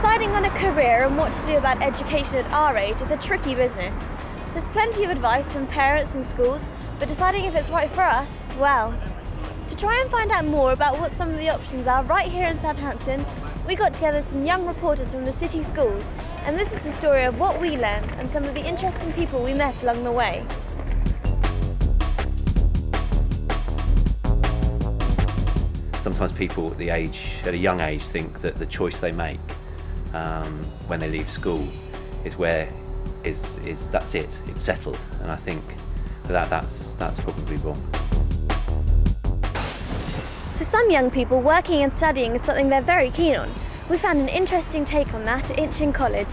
Deciding on a career and what to do about education at our age is a tricky business. There's plenty of advice from parents and schools, but deciding if it's right for us, well. To try and find out more about what some of the options are right here in Southampton, we got together some young reporters from the city schools, and this is the story of what we learned and some of the interesting people we met along the way. Sometimes people at a young age think that the choice they make when they leave school is that's it, it's settled, and I think that's probably wrong. For some young people, working and studying is something they're very keen on. We found an interesting take on that at Inchin College.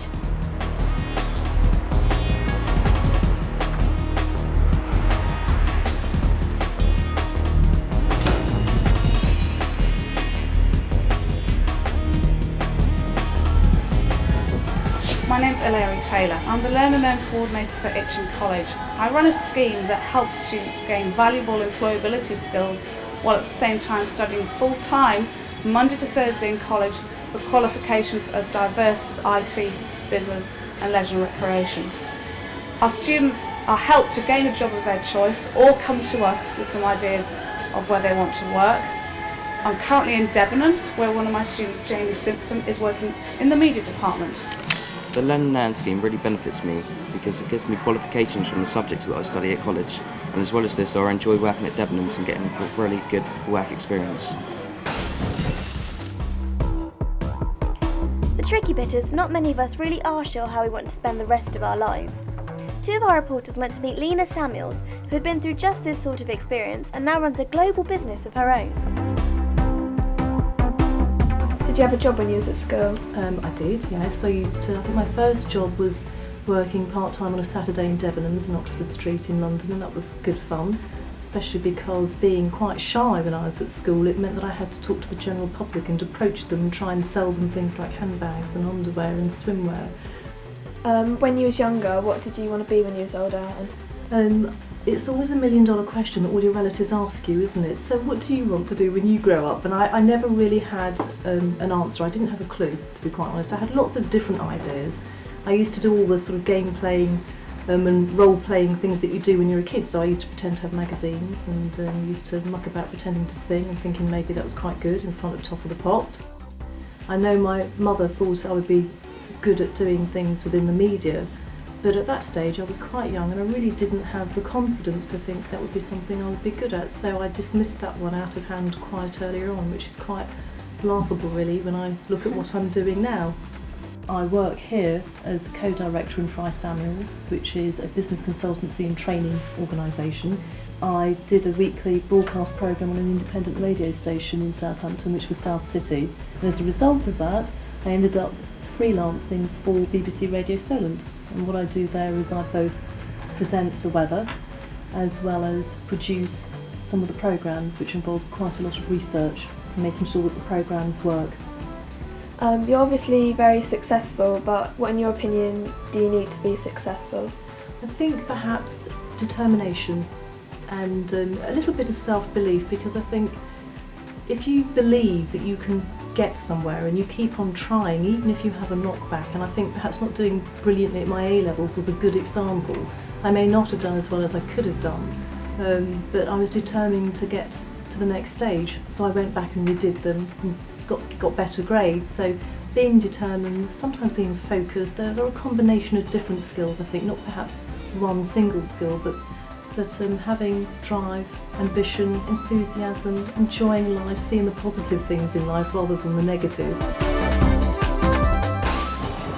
My name's Hilary Taylor. I'm the Learn and Learn Coordinator for Inchin College. I run a scheme that helps students gain valuable employability skills while at the same time studying full-time, Monday to Thursday in college for qualifications as diverse as IT, business and leisure and recreation. Our students are helped to gain a job of their choice or come to us with some ideas of where they want to work. I'm currently in Debenhams, where one of my students, Jamie Simpson, is working in the media department. The Learn and Learn scheme really benefits me because it gives me qualifications from the subjects that I study at college, and as well as this I enjoy working at Debenhams and getting a really good work experience. The tricky bit is not many of us really are sure how we want to spend the rest of our lives. Two of our reporters went to meet Lena Samuels, who had been through just this sort of experience and now runs a global business of her own. Did you have a job when you was at school? I did, yes. I think my first job was working part-time on a Saturday in Debenhams in Oxford Street in London, and that was good fun, especially because being quite shy when I was at school, it meant that I had to talk to the general public and approach them and try and sell them things like handbags and underwear and swimwear. When you was younger, what did you want to be when you was older? It's always $1 million question that all your relatives ask you, isn't it? So what do you want to do when you grow up? And I never really had an answer. I didn't have a clue, to be quite honest. I had lots of different ideas. I used to do all the sort of game playing and role playing things that you do when you're a kid. So I used to pretend to have magazines and used to muck about pretending to sing and thinking maybe that was quite good in front of Top of the Pops. I know my mother thought I would be good at doing things within the media, but at that stage I was quite young and I really didn't have the confidence to think that would be something I would be good at, so I dismissed that one out of hand quite earlier on, which is quite laughable really when I look at what I'm doing now. I work here as co-director in Fry Samuels, which is a business consultancy and training organisation. I did a weekly broadcast programme on an independent radio station in Southampton, which was South City, and as a result of that I ended up freelancing for BBC Radio Solent. And what I do there is I both present the weather as well as produce some of the programmes, which involves quite a lot of research and making sure that the programmes work. You're obviously very successful, but what in your opinion do you need to be successful? I think perhaps determination and a little bit of self-belief, because I think if you believe that you can get somewhere and you keep on trying, even if you have a knockback, and I think perhaps not doing brilliantly at my A-levels was a good example. I may not have done as well as I could have done, but I was determined to get to the next stage, so I went back and redid them and got better grades. So being determined, sometimes being focused, they're a combination of different skills I think, not perhaps one single skill, but having drive, ambition, enthusiasm, enjoying life, seeing the positive things in life rather than the negative.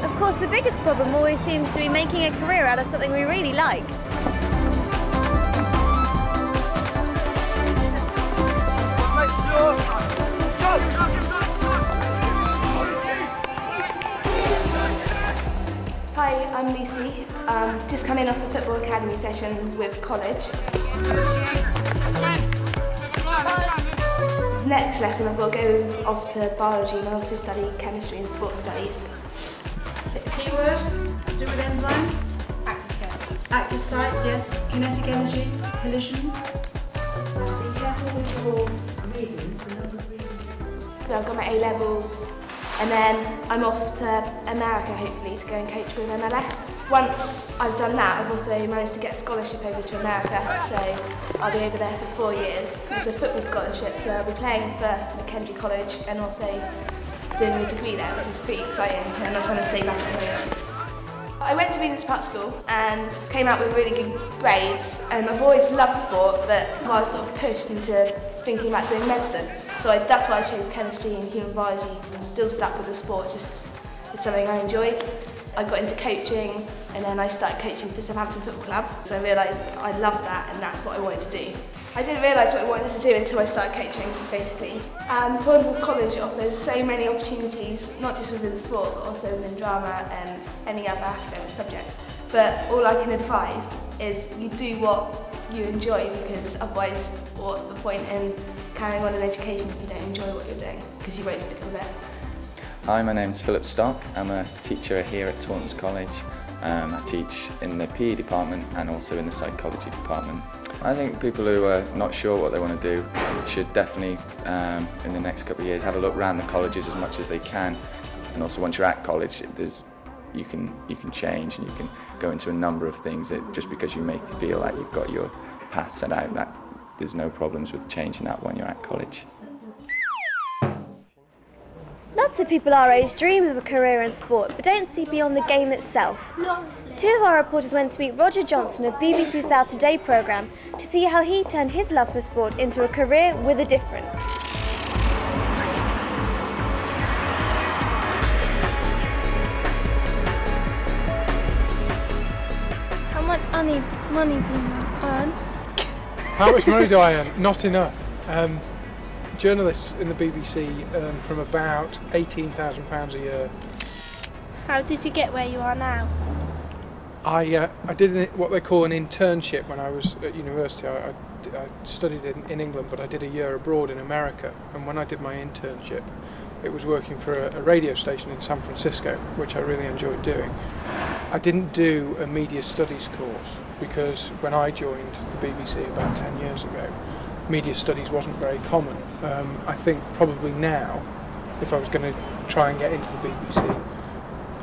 Of course, the biggest problem always seems to be making a career out of something we really like. Hi, I'm Lucy. Just come in off a football academy session with college. Next lesson I've got to go off to biology, and I also study chemistry and sports studies. Keyword, to do with enzymes. Active site. Active site, yes. Kinetic energy, collisions. Be careful with your readings. So I've got my A-levels And then I'm off to America, hopefully, to go and coach with MLS. Once I've done that, I've also managed to get a scholarship over to America, so I'll be over there for 4 years. It's a football scholarship, so I'll be playing for Mackenzie College and also doing a degree there, which is pretty exciting, and I'm trying to save up at home. I went to Venus Park School and came out with really good grades, and I've always loved sport, but I was sort of pushed into thinking about doing medicine. So that's why I chose chemistry and human biology, and still stuck with the sport, just it's something I enjoyed. I got into coaching, and then I started coaching for Southampton Football Club, so I realised I loved that and that's what I wanted to do. I didn't realise what I wanted to do until I started coaching, basically. Taunton College offers so many opportunities, not just within sport, but also within drama and any other academic subject. But all I can advise is you do what you enjoy, because otherwise what's the point in carrying on an education if you don't enjoy what you're doing, because you won't stick with it. Hi, my name's Philip Stock. I'm a teacher here at Taunton College. I teach in the PE department and also in the psychology department. I think people who are not sure what they want to do should definitely, in the next couple of years, have a look around the colleges as much as they can. And also once you're at college, you can change and you can go into a number of things that just because you may feel like you've got your path set out, that there's no problems with changing that when you're at college. Lots of people our age dream of a career in sport, but don't see beyond the game itself. Two of our reporters went to meet Roger Johnson of BBC South Today programme to see how he turned his love for sport into a career with a difference. How much money do you earn? How much money do I earn? Not enough. Journalists in the BBC earn from about £18,000 a year. How did you get where you are now? I did what they call an internship when I was at university. I studied in England, but I did a year abroad in America. And when I did my internship, it was working for a radio station in San Francisco, which I really enjoyed doing. I didn't do a media studies course because when I joined the BBC about 10 years ago, media studies wasn't very common. I think probably now, if I was going to try and get into the BBC,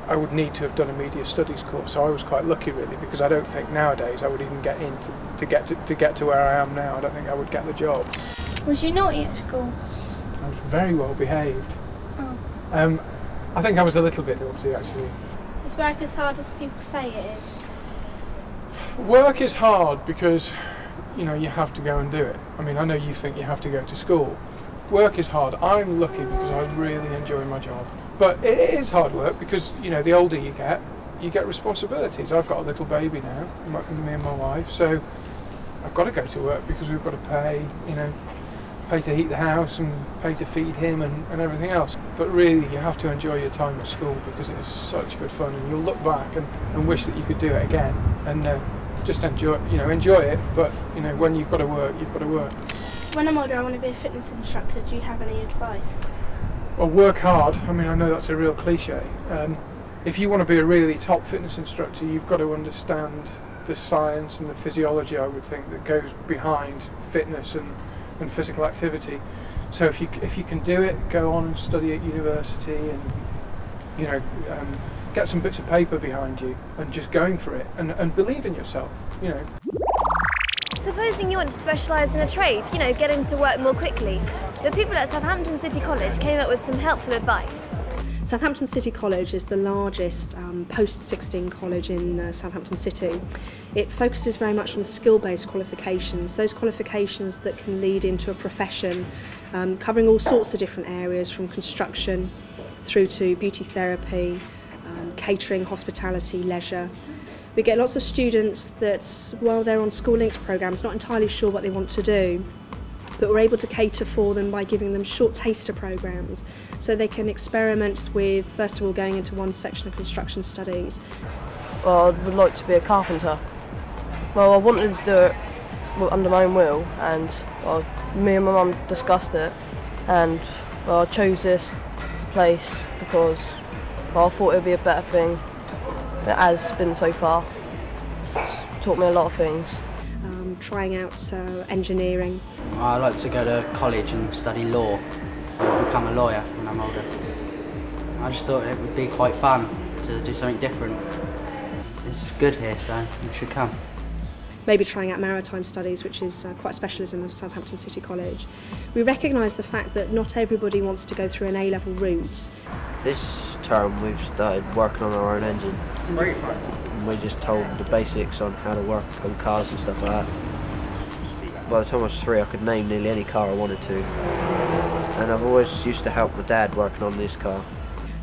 I would need to have done a media studies course. So I was quite lucky really, because I don't think nowadays I would even get in to get to where I am now. I don't think I would get the job. Was you naughty at school? I was very well behaved. Oh. I think I was a little bit naughty actually. Is work as hard as people say it is? Work is hard because you have to go and do it. I mean, I know you think you have to go to school. Work is hard. I'm lucky because I really enjoy my job. But it is hard work because, the older you get responsibilities. I've got a little baby now, me and my wife, so I've got to go to work because we've got to pay to heat the house and pay to feed him and everything else. But really, you have to enjoy your time at school because it is such good fun, and you'll look back and wish that you could do it again. And just enjoy it, but when you've got to work, you've got to work. When I'm older, I want to be a fitness instructor. Do you have any advice? Well, work hard. I mean, I know that's a real cliche. If you want to be a really top fitness instructor, you've got to understand the science and the physiology, I would think, that goes behind fitness and physical activity. So if you can do it, go on and study at university and get some bits of paper behind you and just going for it and believe in yourself, Supposing you want to specialise in a trade, getting to work more quickly, the people at Southampton City College came up with some helpful advice. Southampton City College is the largest post-16 college in Southampton City. It focuses very much on skill-based qualifications, those qualifications that can lead into a profession, covering all sorts of different areas, from construction through to beauty therapy, catering, hospitality, leisure. We get lots of students that, while they're on School Links programmes, not entirely sure what they want to do, but we're able to cater for them by giving them short taster programmes so they can experiment with, first of all, going into one section of construction studies. Well, I would like to be a carpenter. Well, I wanted to do it under my own will, and me and my mum discussed it, and I chose this place because I thought it would be a better thing. It has been so far. It's taught me a lot of things. Trying out engineering. I like to go to college and study law and become a lawyer when I'm older. I just thought it would be quite fun to do something different. It's good here, so you should come. Maybe trying out maritime studies, which is quite a specialism of Southampton City College. We recognise the fact that not everybody wants to go through an A-level route. This term we've started working on our own engine. And we just told the basics on how to work on cars and stuff like that. By the time I was 3 I could name nearly any car I wanted to. And I've always used to help my dad working on this car.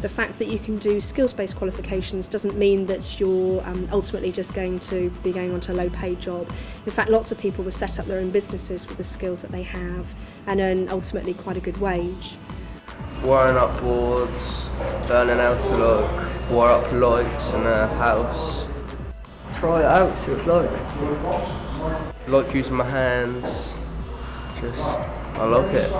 The fact that you can do skills-based qualifications doesn't mean that you're ultimately just going to be going on to a low-paid job. In fact, lots of people will set up their own businesses with the skills that they have and earn ultimately quite a good wage. Wiring up boards, learning how to wire up lights in a house. Try it out, see what it's like. Like using my hands, I like it.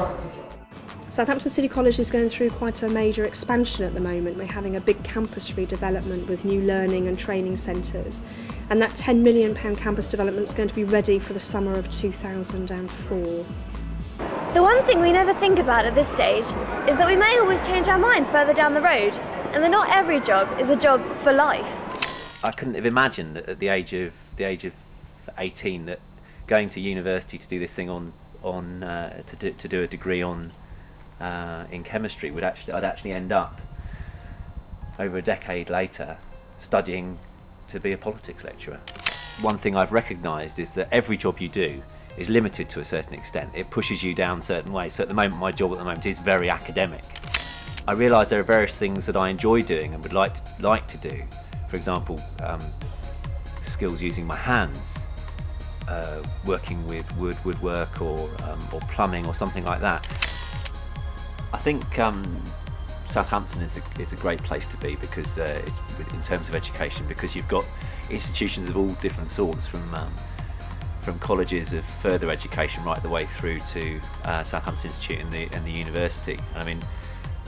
Southampton City College is going through quite a major expansion at the moment. We're having a big campus redevelopment with new learning and training centres, and that £10 million campus development is going to be ready for the summer of 2004. The one thing we never think about at this stage is that we may always change our mind further down the road, and that not every job is a job for life. I couldn't have imagined that at the age of 18 that going to university to do this thing to do a degree on in chemistry I'd actually end up over a decade later studying to be a politics lecturer. One thing I've recognised is that every job you do is limited to a certain extent. It pushes you down certain ways. So at the moment, my job at the moment is very academic. I realise there are various things that I enjoy doing and would like to do. For example, skills using my hands, working with woodwork or plumbing or something like that. I think Southampton is a great place to be because it's, in terms of education, because you've got institutions of all different sorts, from colleges of further education right the way through to Southampton Institute and the university. I mean,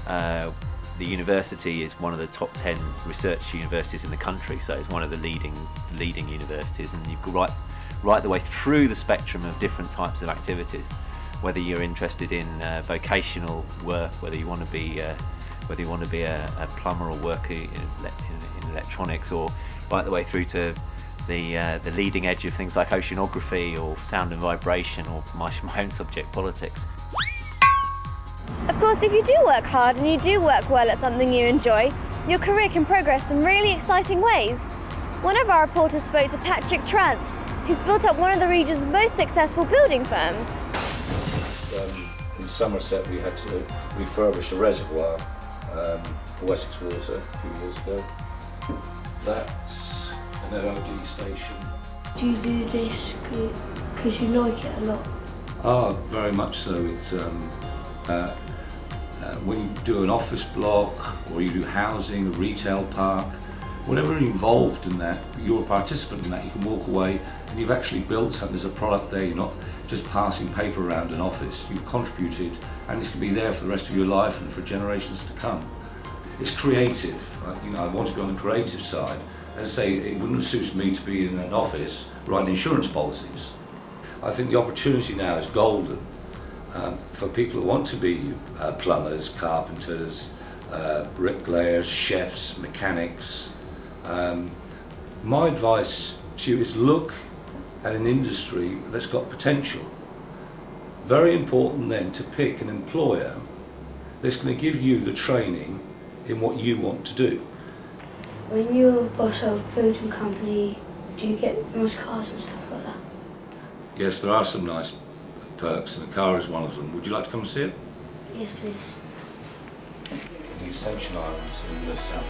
the university is one of the top 10 research universities in the country, so it's one of the leading universities, and you've got right the way through the spectrum of different types of activities. Whether you're interested in vocational work, whether you want to be a plumber or work in electronics, or right the way through to the leading edge of things like oceanography or sound and vibration, or my own subject, politics. Of course, if you do work hard and you do work well at something you enjoy, your career can progress in really exciting ways. One of our reporters spoke to Patrick Trant, who's built up one of the region's most successful building firms. In Somerset we had to refurbish a reservoir for Wessex Water a few years ago. That's an MOD station. Do you do this because you like it a lot? Ah, very much so. It's when you do an office block or you do housing, a retail park, whatever involved in that, you're a participant in that, you can walk away and you've actually built something. There's a product there, you're not just passing paper around an office, you've contributed and it's going to be there for the rest of your life and for generations to come. It's creative, you know, I want to be on the creative side. As I say, it wouldn't have suited me to be in an office writing insurance policies. I think the opportunity now is golden for people who want to be plumbers, carpenters, bricklayers, chefs, mechanics. My advice to you is look at an industry that's got potential. Very important then to pick an employer that's going to give you the training in what you want to do. When you're a boss of a building company, do you get nice cars and stuff like that? Yes, there are some nice perks and a car is one of them. Would you like to come and see it? Yes, please. The Ascension Islands in the south.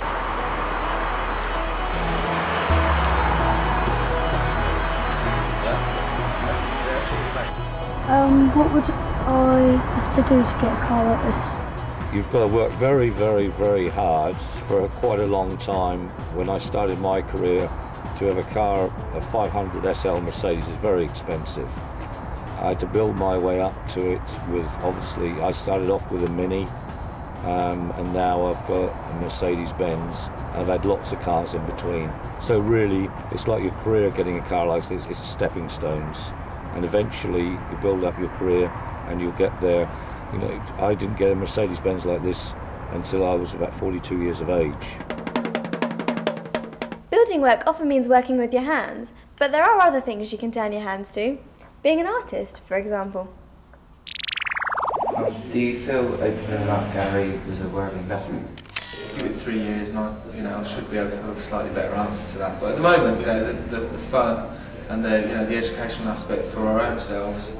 What would I have to do to get a car like this? You've got to work very, very, very hard for quite a long time. When I started my career, to have a car, a 500 SL Mercedes is very expensive. I had to build my way up to it with, obviously, I started off with a Mini, and now I've got a Mercedes-Benz. I've had lots of cars in between. So really, it's like your career getting a car like this, it's stepping stones. And eventually, you build up your career and you'll get there. You know, I didn't get a Mercedes-Benz like this until I was about 42 years of age. Building work often means working with your hands, but there are other things you can turn your hands to. Being an artist, for example. Do you feel opening up Gary was a worthy investment? Give it 3 years and I should be able to have a slightly better answer to that. But at the moment, the fun and the educational aspect for our own selves,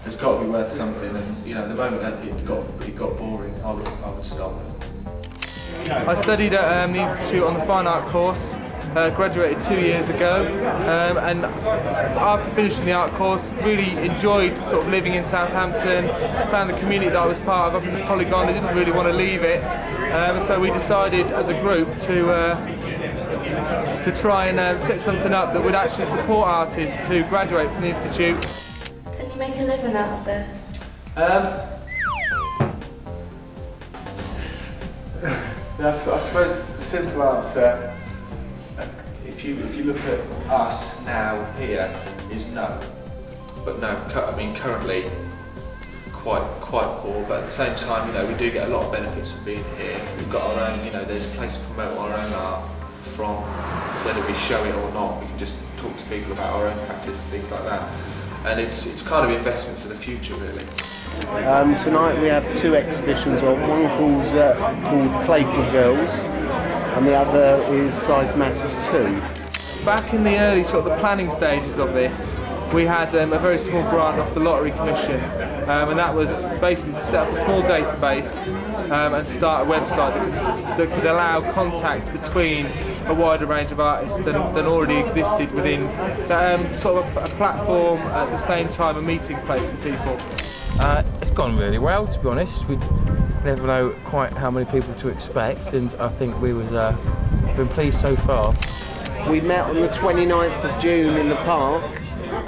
has got to be worth something. And at the moment it got boring. I would stop. I studied at the Institute on the Fine Art course. Graduated 2 years ago, and after finishing the art course, really enjoyed sort of living in Southampton. Found the community that I was part of up in the Polygon. I didn't really want to leave it, so we decided as a group to try and set something up that would actually support artists who graduate from the institute. Can you make a living out of this? I suppose the simple answer, if you look at us now here, is no. But no, I mean currently quite poor. But at the same time, we do get a lot of benefits from being here. We've got our own, there's a place to promote our own art from, whether we show it or not. We can just talk to people about our own practice and things like that. And it's kind of investment for the future, really. Tonight we have 2 exhibitions on. One called Playful Girls, and the other is Size Matters 2. Back in the early sort of the planning stages of this, we had a very small grant off the Lottery Commission, and that was basically to set up a small database and start a website that could allow contact between a wider range of artists than already existed within sort of a platform, at the same time a meeting place for people. It's gone really well, to be honest. We never know quite how many people to expect, and I think we've been pleased so far. We met on the 29th of June in the park,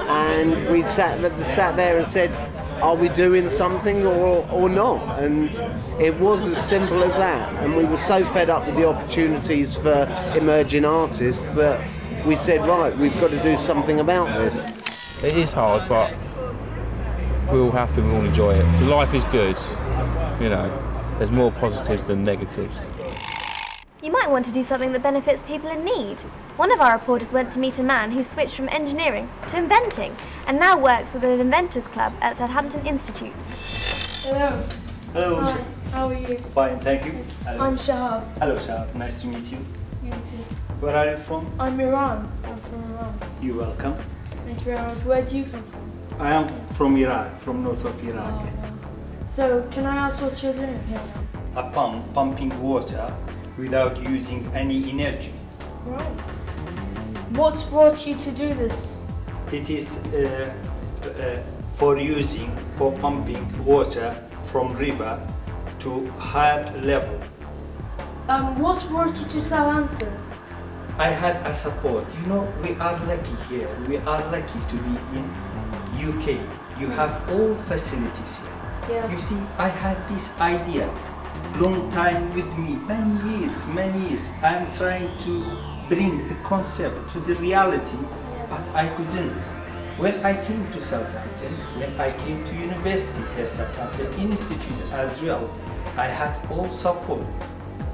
and we sat there and said, are we doing something or not? And it was as simple as that. And we were so fed up with the opportunities for emerging artists that we said, right, we've got to do something about this. It is hard, but we're all happy, we all enjoy it. So life is good, there's more positives than negatives. You might want to do something that benefits people in need. One of our reporters went to meet a man who switched from engineering to inventing and now works with an inventors club at Southampton Institute. Hello. Hello. Hi, how are you? Fine, thank you. Hello. I'm Shahab. Hello Shahab, nice to meet you. You too. Where are you from? I'm Iran. I'm from Iran. You're welcome. Thank you very much. Where do you come from? I am from Iraq, from north of Iraq. So, can I ask what you're doing here now? A pump, pumping water without using any energy. Right. What's brought you to do this? It is for pumping water from river to higher level. What brought you to Southampton? I had a support. We are lucky here. We are lucky to be in UK. You have all facilities here. Yeah. You see, I had this idea long time with me, many years. I'm trying to bring the concept to the reality, but I couldn't. When I came to Southampton, when I came to university here, Southampton Institute as well, I had all support.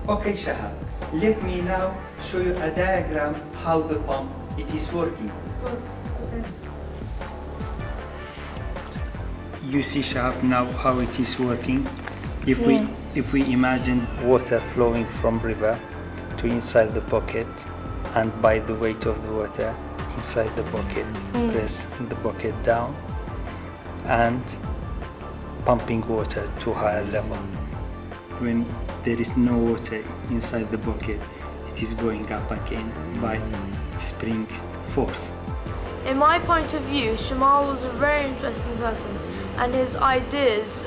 Okay, Shahab, let me now show you a diagram how the pump it is working. You see, Shahab, now how it is working. If we imagine water flowing from river to inside the bucket, and by the weight of the water inside the bucket, press the bucket down and pumping water to higher level. When there is no water inside the bucket, it is going up again by spring force. In my point of view, Shamal was a very interesting person, and his ideas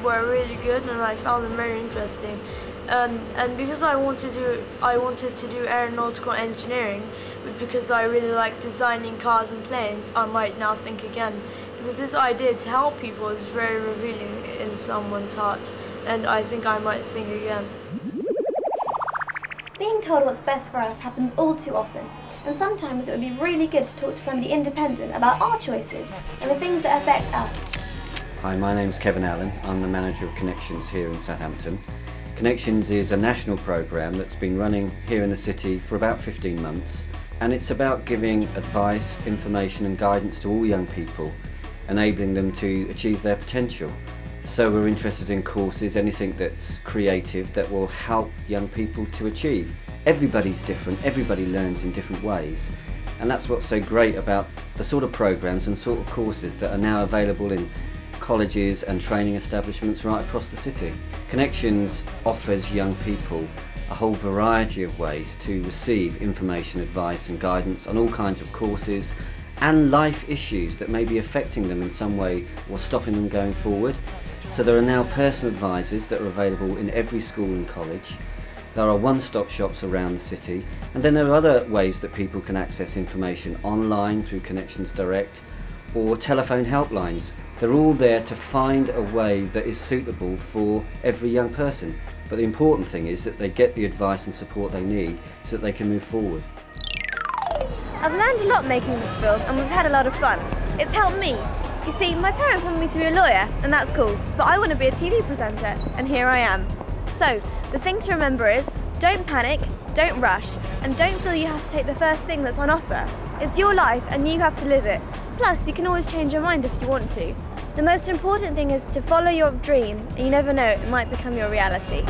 were really good, and I found them very interesting. And because I wanted to do aeronautical engineering, because I really like designing cars and planes, I might now think again. Because this idea to help people is very revealing in someone's heart, and I think I might think again. Being told what's best for us happens all too often, and sometimes it would be really good to talk to somebody independent about our choices and the things that affect us. Hi, my name's Kevin Allen. I'm the manager of Connections here in Southampton. Connections is a national programme that's been running here in the city for about 15 months, and it's about giving advice, information and guidance to all young people, enabling them to achieve their potential. So we're interested in courses, anything that's creative that will help young people to achieve. Everybody's different, everybody learns in different ways, and that's what's so great about the sort of programmes and sort of courses that are now available in colleges and training establishments right across the city. Connections offers young people a whole variety of ways to receive information, advice and guidance on all kinds of courses and life issues that may be affecting them in some way or stopping them going forward. So there are now personal advisors that are available in every school and college. There are one-stop shops around the city, and then there are other ways that people can access information online through Connections Direct or telephone helplines. They're all there to find a way that is suitable for every young person. But the important thing is that they get the advice and support they need so that they can move forward. I've learned a lot making this film and we've had a lot of fun. It's helped me. You see, my parents wanted me to be a lawyer, and that's cool, but I want to be a TV presenter, and here I am. So, the thing to remember is, don't panic, don't rush, and don't feel you have to take the first thing that's on offer. It's your life and you have to live it. Plus, you can always change your mind if you want to. The most important thing is to follow your dream, and you never know, it might become your reality.